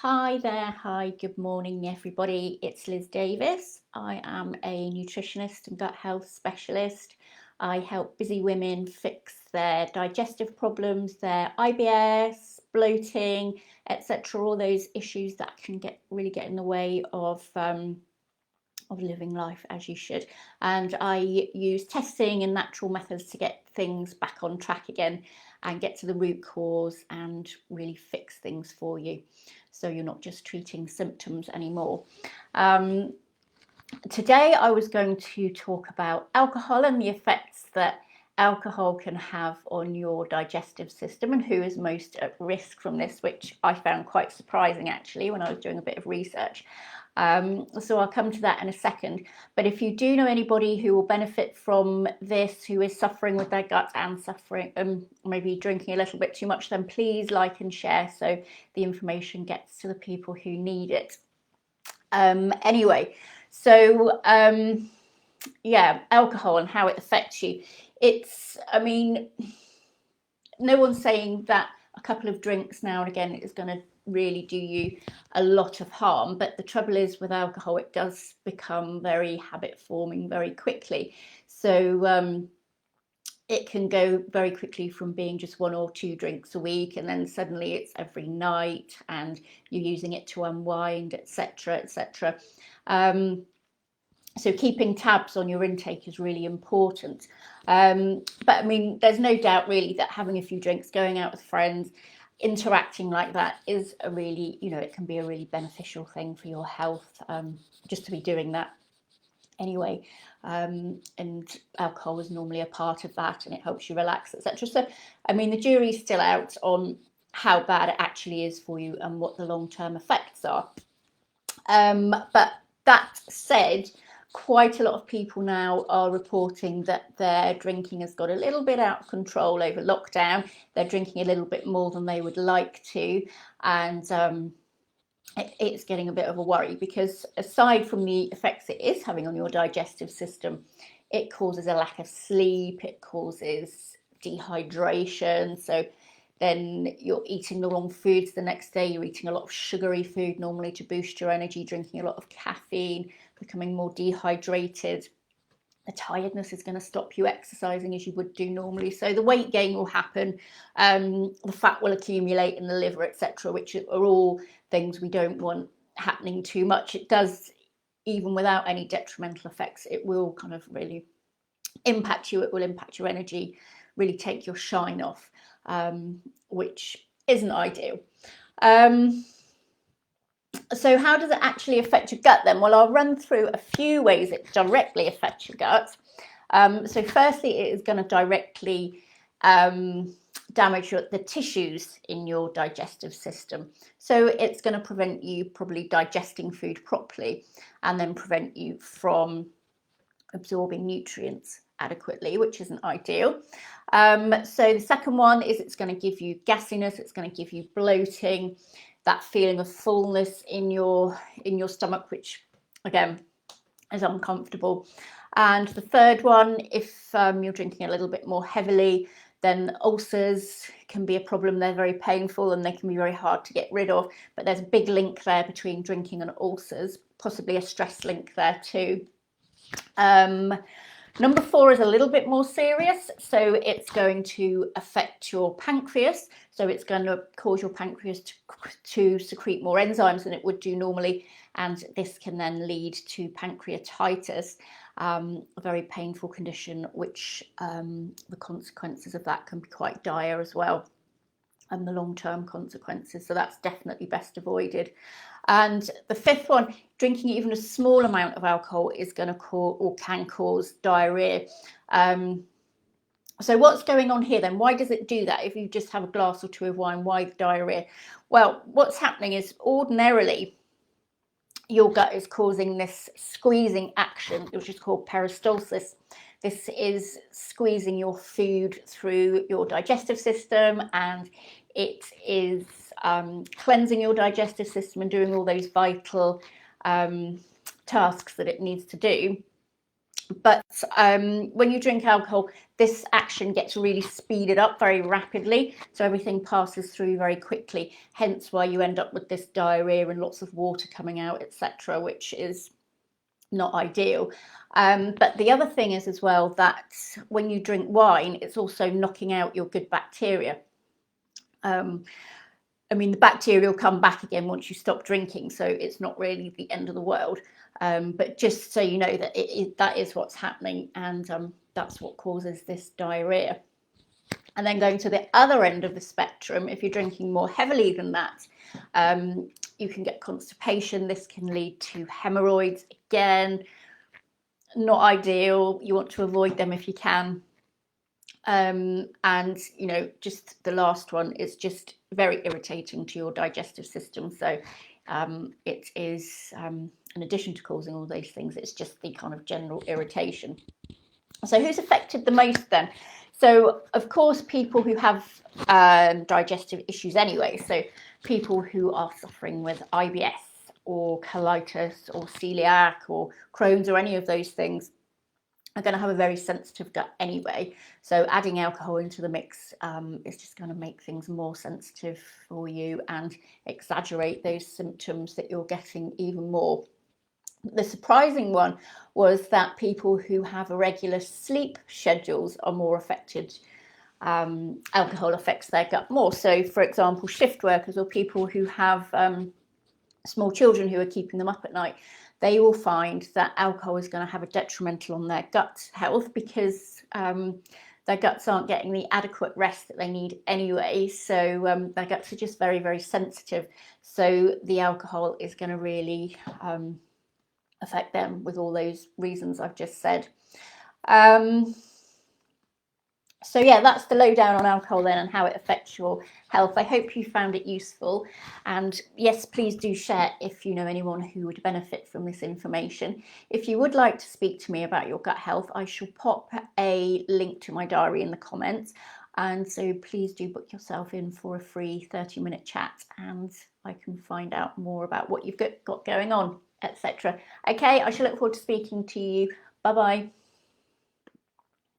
Hi there, hi, good morning everybody. It's Liz Davis. I am a nutritionist and gut health specialist. I help busy women fix their digestive problems, their IBS, bloating, etc. All those issues that can really get in the way of living life as you should. And I use testing and natural methods to get things back on track again and get to the root cause and really fix things for you, so you're not just treating symptoms anymore. Today I was going to talk about alcohol and the effects that alcohol can have on your digestive system and who is most at risk from this, which I found quite surprising actually when I was doing a bit of research. So I'll come to that in a second. But if you do know anybody who will benefit from this, who is suffering with their gut and suffering, maybe drinking a little bit too much, then please like and share so the information gets to the people who need it. Anyway, so yeah, alcohol and how it affects you. No one's saying that a couple of drinks now and again is going to really do you a lot of harm, but the trouble is with alcohol, it does become very habit forming very quickly. So it can go very quickly from being just 1 or 2 drinks a week, and then suddenly it's every night and you're using it to unwind, etc., etc. So keeping tabs on your intake is really important. But I mean, there's no doubt really that having a few drinks, going out with friends, interacting like that is a really, it can be a really beneficial thing for your health, just to be doing that anyway. And alcohol is normally a part of that, and it helps you relax, etc. So, I mean, the jury's still out on how bad it actually is for you and what the long-term effects are. But that said, quite a lot of people now are reporting that their drinking has got a little bit out of control over lockdown. They're drinking a little bit more than they would like to, and it's getting a bit of a worry, because aside from the effects it is having on your digestive system, it causes a lack of sleep, it causes dehydration. So then you're eating the wrong foods the next day. You're eating a lot of sugary food normally to boost your energy, drinking a lot of caffeine, becoming more dehydrated. The tiredness is going to stop you exercising as you would do normally. So the weight gain will happen, the fat will accumulate in the liver, etc., which are all things we don't want happening too much. It does, even without any detrimental effects, it will kind of really impact you. It will impact your energy, really take your shine off, which isn't ideal. So how does it actually affect your gut then? Well, I'll run through a few ways it directly affects your gut. So firstly, it is going to directly damage the tissues in your digestive system. So it's going to prevent you probably digesting food properly, and then prevent you from absorbing nutrients adequately, which isn't ideal. So the second one is it's going to give you gassiness, it's going to give you bloating, that feeling of fullness in your stomach, which again is uncomfortable. And the third one, if you're drinking a little bit more heavily, then ulcers can be a problem. They're very painful and they can be very hard to get rid of, but there's a big link there between drinking and ulcers, possibly a stress link there too. Number 4 is a little bit more serious. So it's going to affect your pancreas. So it's going to cause your pancreas to secrete more enzymes than it would do normally. And this can then lead to pancreatitis, a very painful condition, which the consequences of that can be quite dire as well, and the long-term consequences. So that's definitely best avoided. And the 5th one, drinking even a small amount of alcohol is going to cause, or can cause, diarrhea. So what's going on here then? Why does it do that? If you just have a glass or 2 of wine, why the diarrhea? Well, what's happening is ordinarily your gut is causing this squeezing action, which is called peristalsis. This is squeezing your food through your digestive system, and it is cleansing your digestive system and doing all those vital tasks that it needs to do. But when you drink alcohol, this action gets really speeded up very rapidly, so everything passes through very quickly, hence why you end up with this diarrhea and lots of water coming out, etc., which is not ideal. But the other thing is as well that when you drink wine, it's also knocking out your good bacteria. I mean, the bacteria will come back again once you stop drinking, so it's not really the end of the world. But just so you know that that is what's happening, and that's what causes this diarrhea. And then going to the other end of the spectrum, if you're drinking more heavily than that, you can get constipation. This can lead to hemorrhoids. Again, not ideal. You want to avoid them if you can. And you know, just the last one is just very irritating to your digestive system. So it is, in addition to causing all those things, it's just the kind of general irritation. So who's affected the most then? So of course, people who have digestive issues anyway. So people who are suffering with IBS or colitis or celiac or Crohn's or any of those things are going to have a very sensitive gut anyway. So adding alcohol into the mix is just going to make things more sensitive for you and exaggerate those symptoms that you're getting even more. The surprising one was that people who have irregular sleep schedules are more affected. Alcohol affects their gut more. So, for example, shift workers or people who have small children who are keeping them up at night, they will find that alcohol is going to have a detrimental on their gut health because their guts aren't getting the adequate rest that they need anyway. So their guts are just very, very sensitive. So the alcohol is going to really affect them with all those reasons I've just said. So yeah, that's the lowdown on alcohol then and how it affects your health. I hope you found it useful. And yes, please do share if you know anyone who would benefit from this information. If you would like to speak to me about your gut health, I shall pop a link to my diary in the comments. And so please do book yourself in for a free 30-minute chat and I can find out more about what you've got going on, etc. Okay, I shall look forward to speaking to you. Bye-bye.